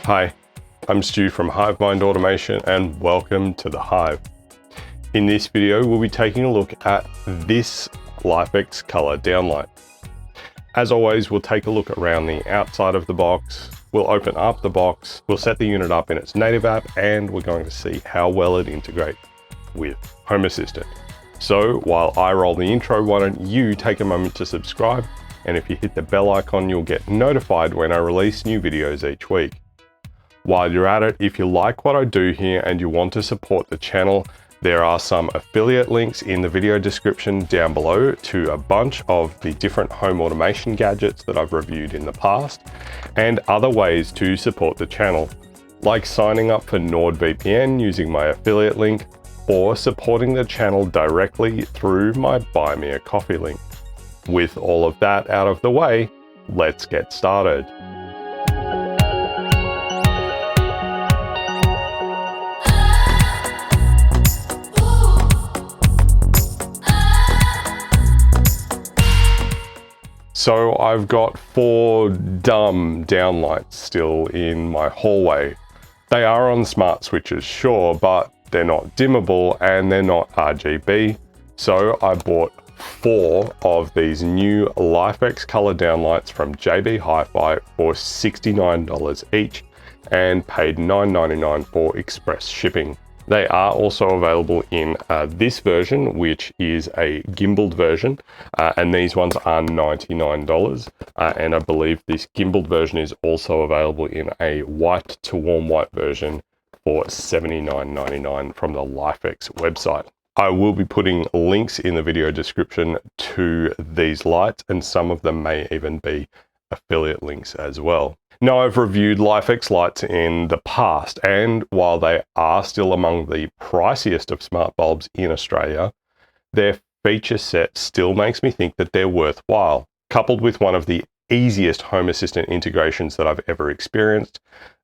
Hi, I'm Stu from HiveMind Automation and welcome to the Hive. In this video, we'll be taking a look at this LIFX color downlight. As always, we'll take a look around the outside of the box, we'll open up the box, we'll set the unit up in its native app, and we're going to see how well it integrates with Home Assistant. So while I roll the intro, why don't you take a moment to subscribe, and if you hit the bell icon, you'll get notified when I release new videos each week. While you're at it, if you like what I do here and you want to support the channel, there are some affiliate links in the video description down below to a bunch of the different home automation gadgets that I've reviewed in the past, and other ways to support the channel, like signing up for NordVPN using my affiliate link, or supporting the channel directly through my Buy Me a Coffee link. With all of that out of the way, let's get started. So I've got 4 dumb downlights still in my hallway. They are on smart switches, sure, but they're not dimmable and they're not RGB. So I bought 4 of these new LIFX color downlights from JB Hi-Fi for $69 each and paid $9.99 for express shipping. They are also available in this version, which is a gimbaled version, and these ones are $99. And I believe this gimbaled version is also available in a white to warm white version for $79.99 from the LIFX website. I will be putting links in the video description to these lights, and some of them may even be affiliate links as well. Now, I've reviewed LIFX lights in the past, and while they are still among the priciest of smart bulbs in Australia, their feature set still makes me think that they're worthwhile. Coupled with one of the easiest Home Assistant integrations that I've ever experienced,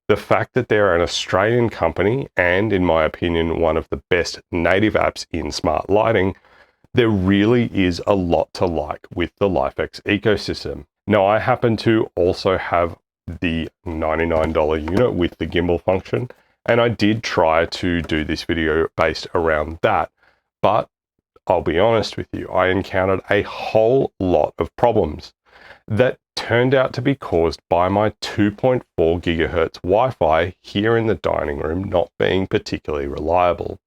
the fact that they're an Australian company, and in my opinion, one of the best native apps in smart lighting, there really is a lot to like with the LIFX ecosystem. Now, I happen to also have the $99 unit with the gimbal function, and I did try to do this video based around that, but I'll be honest with you, I encountered a whole lot of problems that turned out to be caused by my 2.4 gigahertz Wi-Fi here in the dining room not being particularly reliable.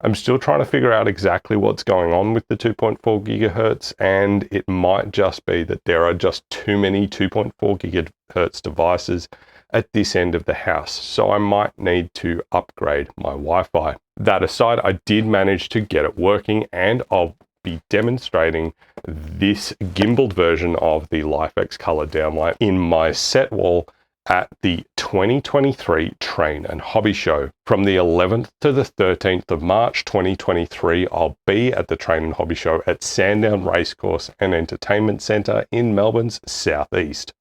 I'm still trying to figure out exactly what's going on with the 2.4 gigahertz, and it might just be that there are just too many 2.4 gigahertz devices at this end of the house, so I might need to upgrade my Wi-Fi. That aside, I did manage to get it working, and I'll be demonstrating this gimbaled version of the LIFX color downlight in my set wall at the 2023 Train and Hobby Show. From the 11th to the 13th of March 2023, I'll be at the Train and Hobby Show at Sandown Racecourse and Entertainment Centre in Melbourne's southeast.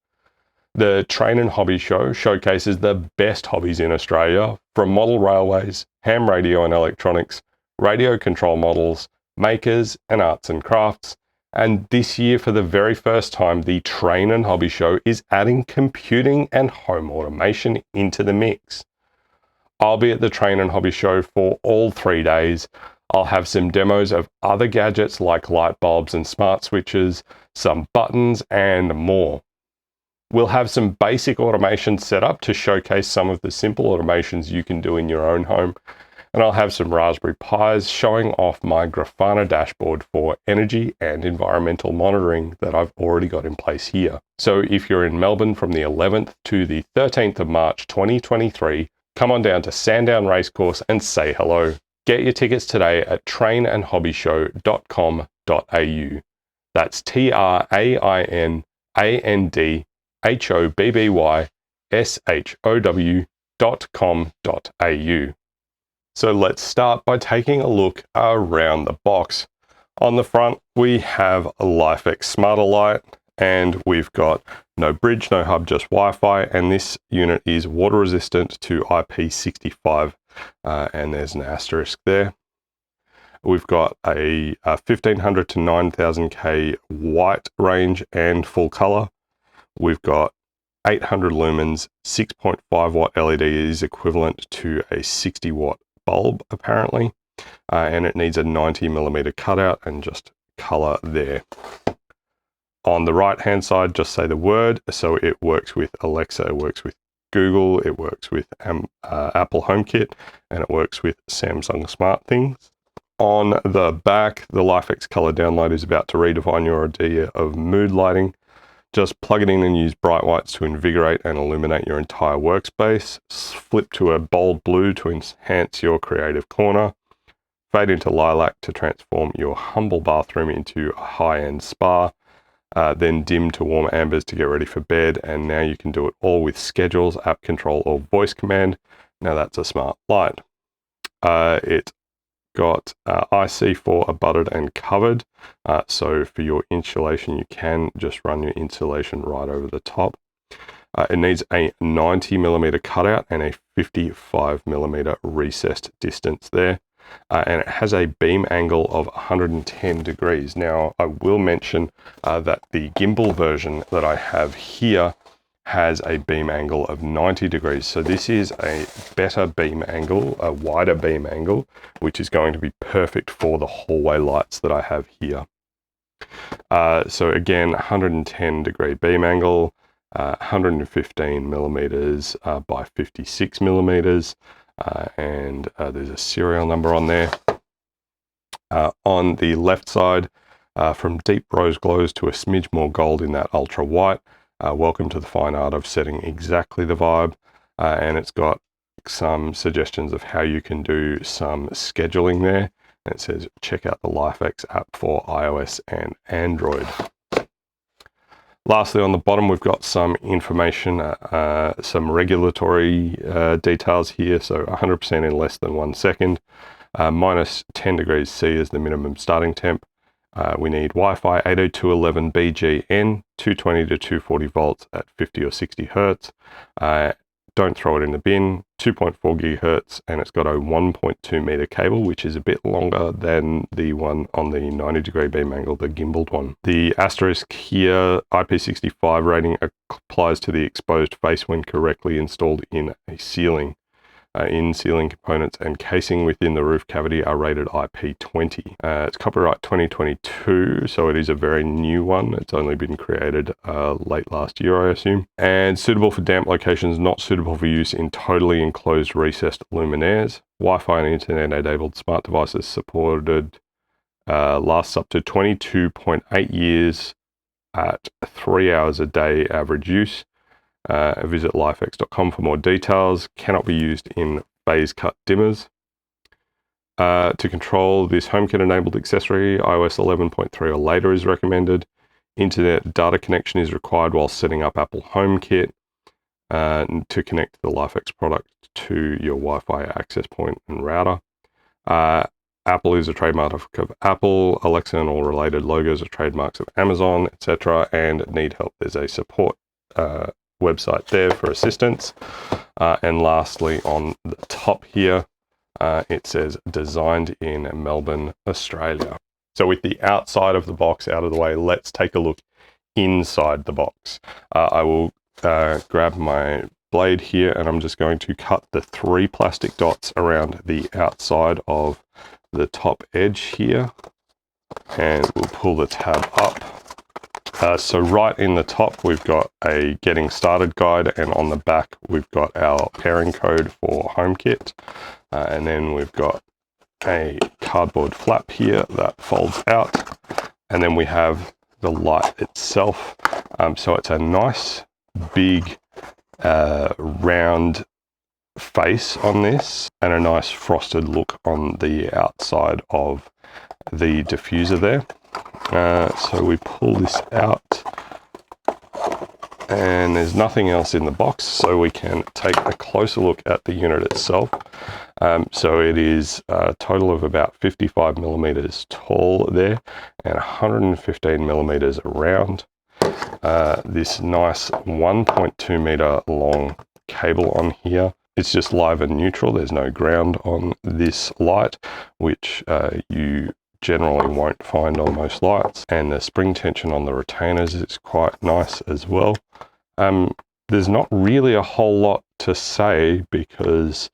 The Train and Hobby Show showcases the best hobbies in Australia, from model railways, ham radio and electronics, radio control models, makers and arts and crafts. And this year, for the very first time, the Train and Hobby Show is adding computing and home automation into the mix. I'll be at the Train and Hobby Show for all 3 days. I'll have some demos of other gadgets like light bulbs and smart switches, some buttons, and more. We'll have some basic automation set up to showcase some of the simple automations you can do in your own home. And I'll have some Raspberry Pis showing off my Grafana dashboard for energy and environmental monitoring that I've already got in place here. So if you're in Melbourne from the 11th to the 13th of March 2023, come on down to Sandown Racecourse and say hello. Get your tickets today at trainandhobbyShow.com.au. That's trainandhobbyShow.com.au. So let's start by taking a look around the box. On the front, we have a LIFX Smarter Light, and we've got no bridge, no hub, just Wi-Fi, and this unit is water resistant to IP65, and there's an asterisk there. We've got a 1500 to 9000K white range and full color. We've got 800 lumens, 6.5 watt LED is equivalent to a 60 watt bulb apparently, and it needs a 90mm cutout and just color there. On the right hand side, just say the word. So it works with Alexa, it works with Google, it works with Apple HomeKit, and it works with Samsung SmartThings. On the back, the LIFX color downlight is about to redefine your idea of mood lighting. Just plug it in and use bright whites to invigorate and illuminate your entire workspace. Flip to a bold blue to enhance your creative corner. Fade into lilac to transform your humble bathroom into a high-end spa. Then dim to warm ambers to get ready for bed. And now you can do it all with schedules, app control, or voice command. Now that's a smart light. It got IC4 abutted and covered. So for your insulation, you can just run your insulation right over the top. It needs a 90mm cutout and a 55mm recessed distance there. And it has a beam angle of 110 degrees. Now, I will mention that the gimbal version that I have here has a beam angle of 90 degrees. So this is a better beam angle, a wider beam angle, which is going to be perfect for the hallway lights that I have here. So again, 110 degree beam angle, 115mm by 56mm. And there's a serial number on there. On the left side, from deep rose glows to a smidge more gold in that ultra white. Welcome to the fine art of setting exactly the vibe. And it's got some suggestions of how you can do some scheduling there. And it says, check out the LIFX app for iOS and Android. Lastly, on the bottom, we've got some information, some regulatory details here. So 100% in less than 1 second. Minus 10 degrees C is the minimum starting temp. We need Wi-Fi 802.11bgn, 220 to 240 volts at 50 or 60 hertz. Don't throw it in the bin, 2.4 gigahertz, and it's got a 1.2 meter cable, which is a bit longer than the one on the 90 degree beam angle, the gimbaled one. The asterisk here, IP65 rating applies to the exposed face when correctly installed in a ceiling. In-ceiling components and casing within the roof cavity are rated IP20. It's copyright 2022, so it is a very new one. It's only been created late last year, I assume. And suitable for damp locations, not suitable for use in totally enclosed recessed luminaires. Wi-Fi and internet-enabled smart devices supported lasts up to 22.8 years at 3 hours a day average use. Visit lifx.com for more details. Cannot be used in phase cut dimmers. To control this HomeKit enabled accessory, iOS 11.3 or later is recommended. Internet data connection is required while setting up Apple HomeKit to connect the LIFX product to your Wi-Fi access point and router. Apple is a trademark of Apple. Alexa and all related logos are trademarks of Amazon, etc. And need help, there's a support website there for assistance. And lastly, on the top here, it says designed in Melbourne, Australia. So with the outside of the box out of the way, let's take a look inside the box. I will grab my blade here and I'm just going to cut the 3 plastic dots around the outside of the top edge here, and we'll pull the tab up. So right in the top, we've got a getting started guide, and on the back, we've got our pairing code for HomeKit. And then we've got a cardboard flap here that folds out. And then we have the light itself. So it's a nice, big, round face on this, and a nice frosted look on the outside of the diffuser there. So we pull this out and there's nothing else in the box, so we can take a closer look at the unit itself. So it is a total of about 55 millimeters tall there and 115 millimeters around. This nice 1.2 meter long cable on here. It's just live and neutral. There's no ground on this light, which you generally won't find on most lights, and the spring tension on the retainers is quite nice as well. there's not really a whole lot to say because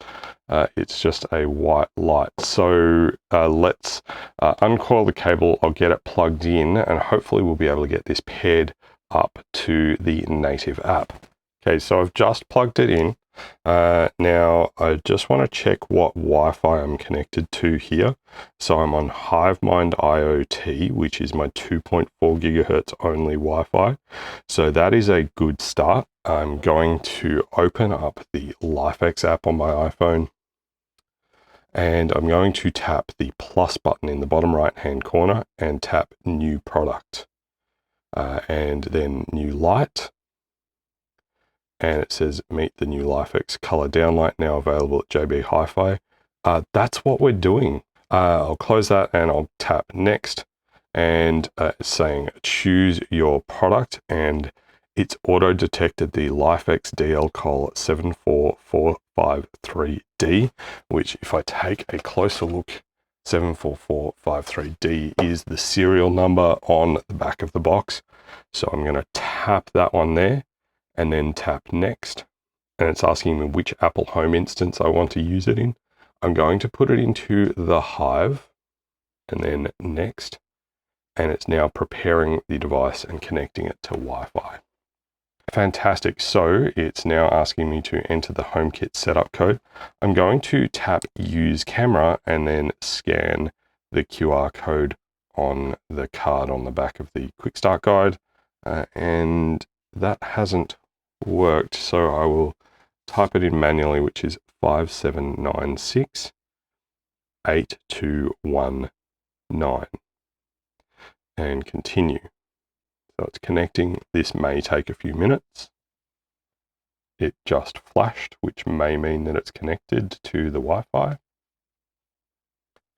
it's just a white light. So let's uncoil the cable. I'll get it plugged in and hopefully we'll be able to get this paired up to the native app. Okay, so I've just plugged it in. Now I just want to check what Wi-Fi I'm connected to here. So I'm on HiveMind IoT, which is my 2.4 gigahertz only Wi-Fi. So that is a good start. I'm going to open up the LIFX app on my iPhone. And I'm going to tap the plus button in the bottom right hand corner and tap new product. And then new light. And it says meet the new LIFX color downlight now available at JB Hi-Fi. That's what we're doing. I'll close that and I'll tap next, and it's saying choose your product, and it's auto detected the LIFX DL call 74453D, which if I take a closer look, 74453D is the serial number on the back of the box. So I'm going to tap that one there and then tap next, and it's asking me which Apple Home instance I want to use it in. I'm going to put it into the Hive and then next, and it's now preparing the device and connecting it to Wi-Fi. Fantastic. So it's now asking me to enter the Homekit setup code. I'm going to tap use camera and then scan the QR code on the card on the back of the quick start guide, and that hasn't worked, so I will type it in manually, which is 57968219 and continue. So it's connecting. This may take a few minutes. It just flashed, which may mean that it's connected to the Wi-Fi.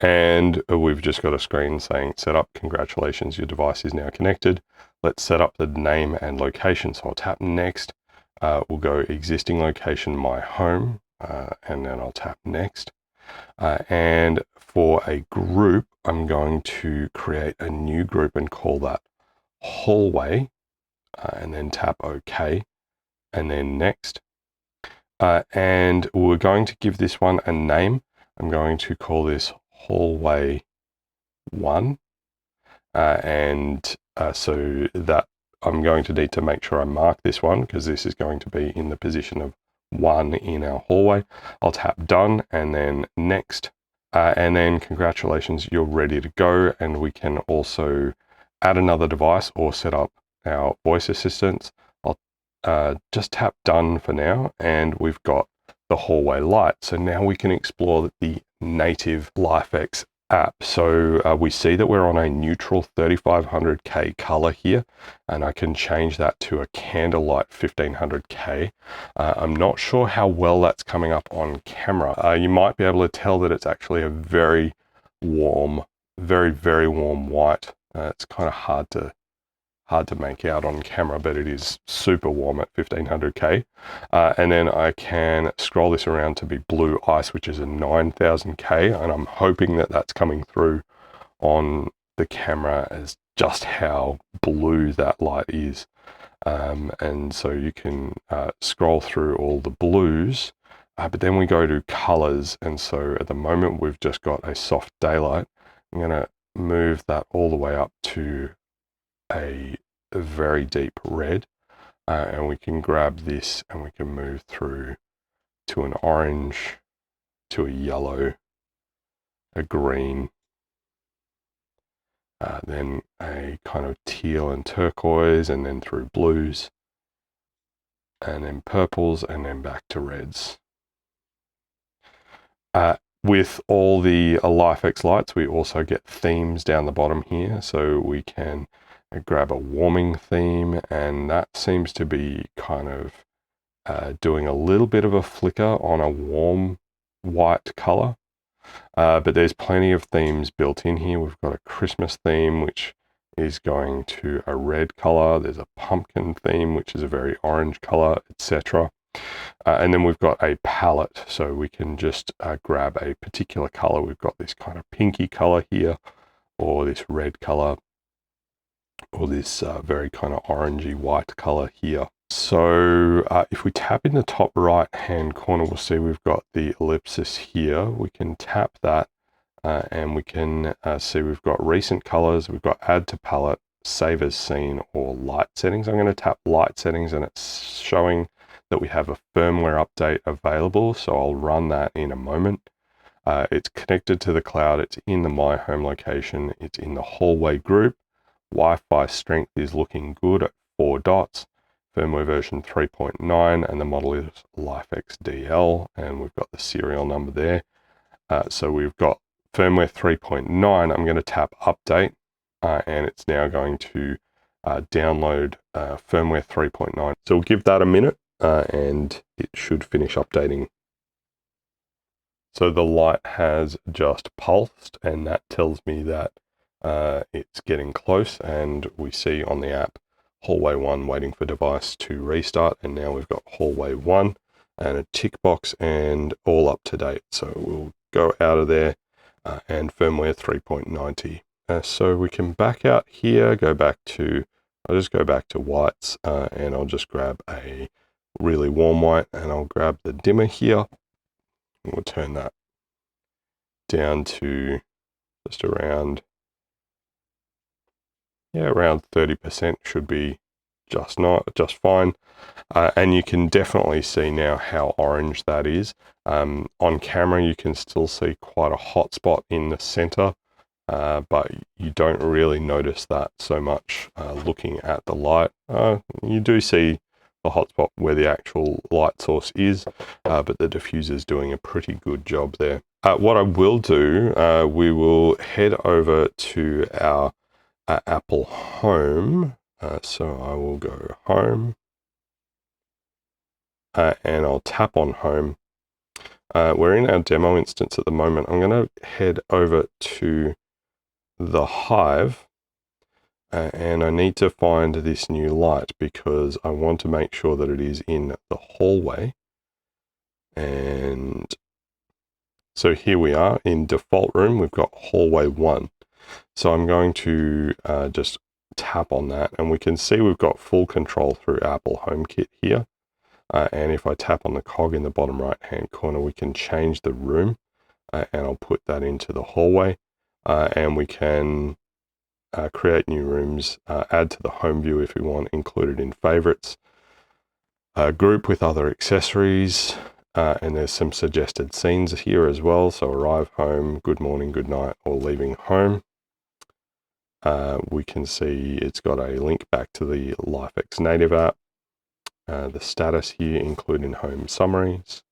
And we've just got a screen saying set up, congratulations, your device is now connected. Let's set up the name and location. So I'll tap next. We'll go existing location, my home, and then I'll tap next. And for a group, I'm going to create a new group and call that hallway, and then tap OK, and then next. And we're going to give this one a name. I'm going to call this hallway 1. So that I'm going to need to make sure I mark this one because this is going to be in the position of 1 in our hallway. I'll tap done and then next, and then congratulations, you're ready to go. And we can also add another device or set up our voice assistants. I'll just tap done for now, and we've got the hallway light. So now we can explore the native LIFX app. So we see that we're on a neutral 3500K color here, and I can change that to a candlelight 1500K. I'm not sure how well that's coming up on camera. You might be able to tell that it's actually a very warm, very warm white. It's kind of hard to make out on camera, but it is super warm at 1500K. And then I can scroll this around to be blue ice, which is a 9000K, and I'm hoping that that's coming through on the camera as just how blue that light is. And so you can scroll through all the blues, but then we go to colors. And so at the moment, we've just got a soft daylight. I'm going to move that all the way up to a very deep red, and we can grab this and we can move through to an orange, to a yellow, a green, then a kind of teal and turquoise, and then through blues, and then purples, and then back to reds. With all the LIFX lights, we also get themes down the bottom here, so we can grab a warming theme, and that seems to be kind of doing a little bit of a flicker on a warm white color. But there's plenty of themes built in here. We've got a Christmas theme, which is going to a red color. There's a pumpkin theme, which is a very orange color, etc. And then we've got a palette, so we can just grab a particular color. We've got this kind of pinky color here, or this red color, or this very kind of orangey white color here. So if we tap in the top right hand corner, we'll see we've got the ellipsis here. We can tap that and we can see we've got recent colors, we've got add to palette, save as seen, or light settings. I'm going to tap light settings and it's showing that we have a firmware update available. So I'll run that in a moment. It's connected to the cloud. It's in the My Home location. It's in the hallway group. Wi-Fi strength is looking good at 4 dots. Firmware version 3.9 and the model is LIFX DL, and we've got the serial number there. So we've got firmware 3.9. I'm going to tap update and it's now going to download firmware 3.9. So we'll give that a minute and it should finish updating. So the light has just pulsed and that tells me that it's getting close, and we see on the app hallway 1 waiting for device to restart, and now we've got hallway 1 and a tick box and all up to date. So we'll go out of there and firmware 3.90. So we can back out here, I'll just go back to whites and I'll just grab a really warm white and I'll grab the dimmer here. We'll turn that down to just around 30% should be just fine. And you can definitely see now how orange that is. On camera, you can still see quite a hot spot in the center, but you don't really notice that so much looking at the light. You do see the hotspot where the actual light source is, but the diffuser is doing a pretty good job there. What I will do, we will head over to our Apple Home. So I will go Home and I'll tap on Home. We're in our demo instance at the moment. I'm going to head over to the Hive and I need to find this new light because I want to make sure that it is in the hallway. And so here we are in default room. We've got hallway 1. So I'm going to just tap on that and we can see we've got full control through Apple HomeKit here. And if I tap on the cog in the bottom right hand corner, we can change the room and I'll put that into the hallway and we can create new rooms, add to the home view if we want, include it in favorites, group with other accessories, and there's some suggested scenes here as well. So arrive home, good morning, good night, or leaving home. We can see it's got a link back to the LIFX native app, the status here, including home summaries,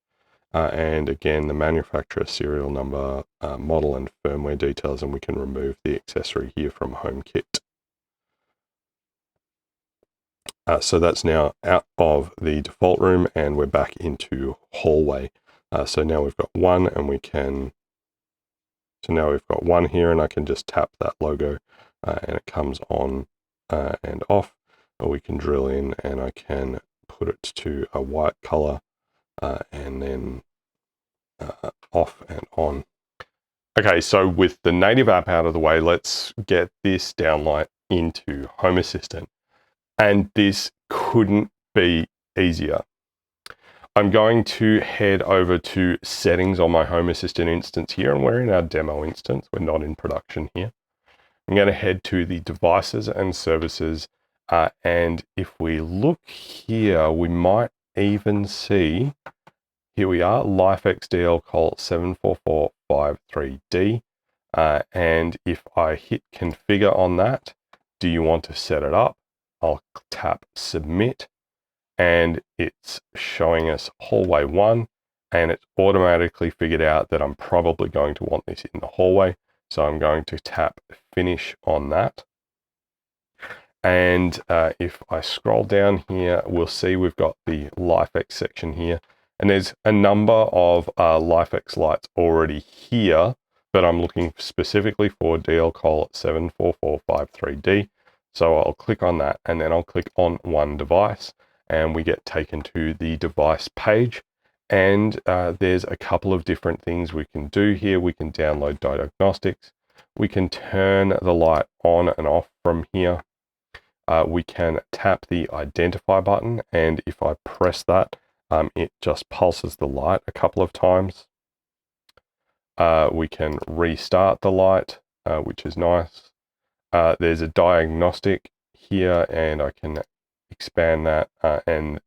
and again, the manufacturer, serial number, model and firmware details, and we can remove the accessory here from HomeKit. So that's now out of the default room and we're back into hallway. So now we've got 1 and we can, so now we've got 1 here and I can just tap that logo and it comes on and off, or we can drill in and I can put it to a white color and then off and on. Okay, so with the native app out of the way, let's get this Downlight into Home Assistant. And this couldn't be easier. I'm going to head over to settings on my Home Assistant instance here, and we're in our demo instance. We're not in production here. I'm going to head to the devices and services. And if we look here, we might even see, here we are, LIFX DL Colt 74453D. And if I hit configure on that, do you want to set it up? I'll tap submit and it's showing us hallway 1 and it's automatically figured out that I'm probably going to want this in the hallway. So I'm going to tap finish on that. And if I scroll down here, we'll see we've got the LIFX section here and there's a number of LIFX lights already here, but I'm looking specifically for DL Colt 74453D. So I'll click on that and then I'll click on one device and we get taken to the device page. And there's a couple of different things we can do here. We can download diagnostics. We can turn the light on and off from here. we can tap the identify button, and if I press that, it just pulses the light a couple of times. We can restart the light, which is nice. There's a diagnostic here, and I can expand that, and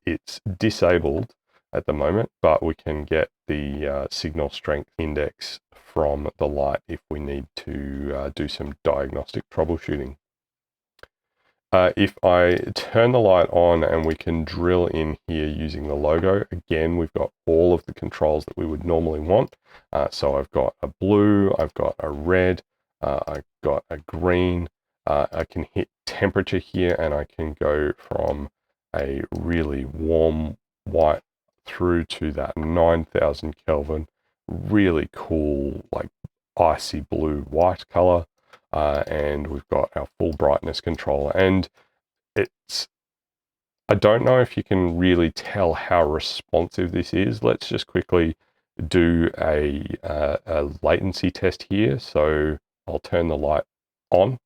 it's disabled at the moment, but we can get the signal strength index from the light if we need to do some diagnostic troubleshooting. If I turn the light on, and we can drill in here using the logo, again, we've got all of the controls that we would normally want. So I've got a blue, I've got a red, I've got a green. I can hit temperature here, and I can go from a really warm white through to that 9,000 Kelvin, really cool, like icy blue white color. And we've got our full brightness controller, and I don't know if you can really tell how responsive this is. Let's just quickly do a latency test here. So I'll turn the light on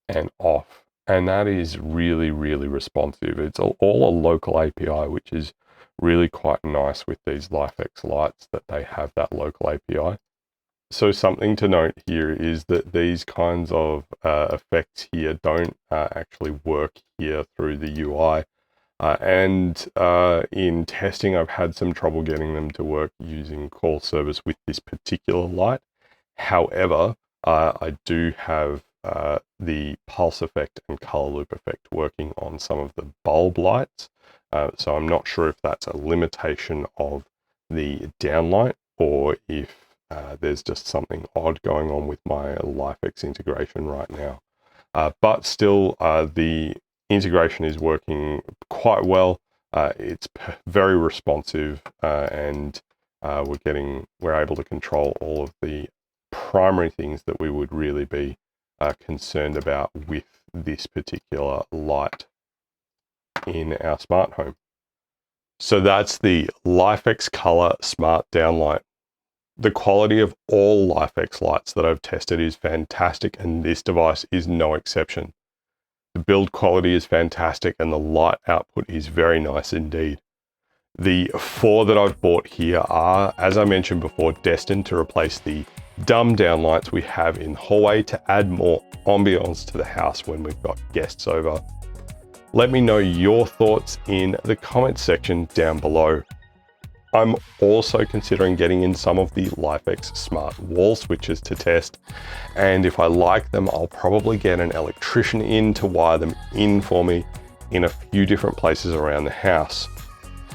and off, and that is really, really responsive. It's all a local API, which is really quite nice with these LIFX lights, that they have that local API. So something to note here is that these kinds of effects here don't actually work here through the UI. And in testing, I've had some trouble getting them to work using call service with this particular light. However, I do have the pulse effect and color loop effect working on some of the bulb lights. So I'm not sure if that's a limitation of the downlight, or if there's just something odd going on with my LIFX integration right now. But still, the integration is working quite well. It's very responsive, and we're able to control all of the primary things that we would really be concerned about with this particular light in our smart home. So that's the LIFX Color Smart Downlight. The quality of all LIFX lights that I've tested is fantastic, and this device is no exception. The build quality is fantastic, and the light output is very nice indeed. The 4 that I've bought here are, as I mentioned before, destined to replace the dumb downlights we have in the hallway to add more ambiance to the house when we've got guests over. Let me know your thoughts in the comments section down below. I'm also considering getting in some of the LIFX smart wall switches to test, and if I like them, I'll probably get an electrician in to wire them in for me in a few different places around the house.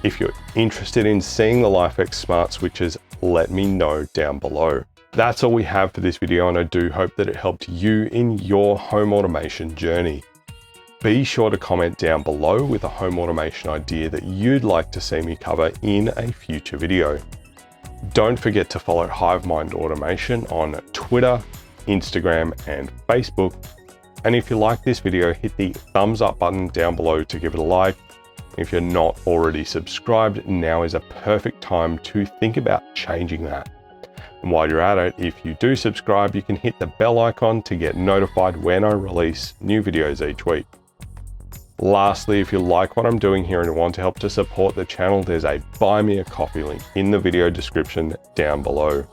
If you're interested in seeing the LIFX smart switches, let me know down below. That's all we have for this video, and I do hope that it helped you in your home automation journey. Be sure to comment down below with a home automation idea that you'd like to see me cover in a future video. Don't forget to follow Hivemind Automation on Twitter, Instagram, and Facebook. And if you like this video, hit the thumbs up button down below to give it a like. If you're not already subscribed, now is a perfect time to think about changing that. And while you're at it, if you do subscribe, you can hit the bell icon to get notified when I release new videos each week. Lastly, if you like what I'm doing here and want to help to support the channel, there's a Buy Me a Coffee link in the video description down below.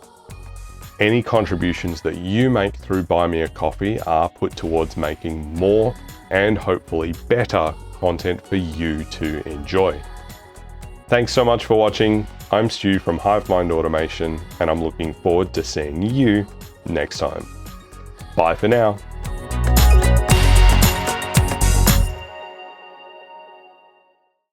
Any contributions that you make through Buy Me a Coffee are put towards making more and hopefully better content for you to enjoy. Thanks so much for watching. I'm Stu from Hivemind Automation, and I'm looking forward to seeing you next time. Bye for now.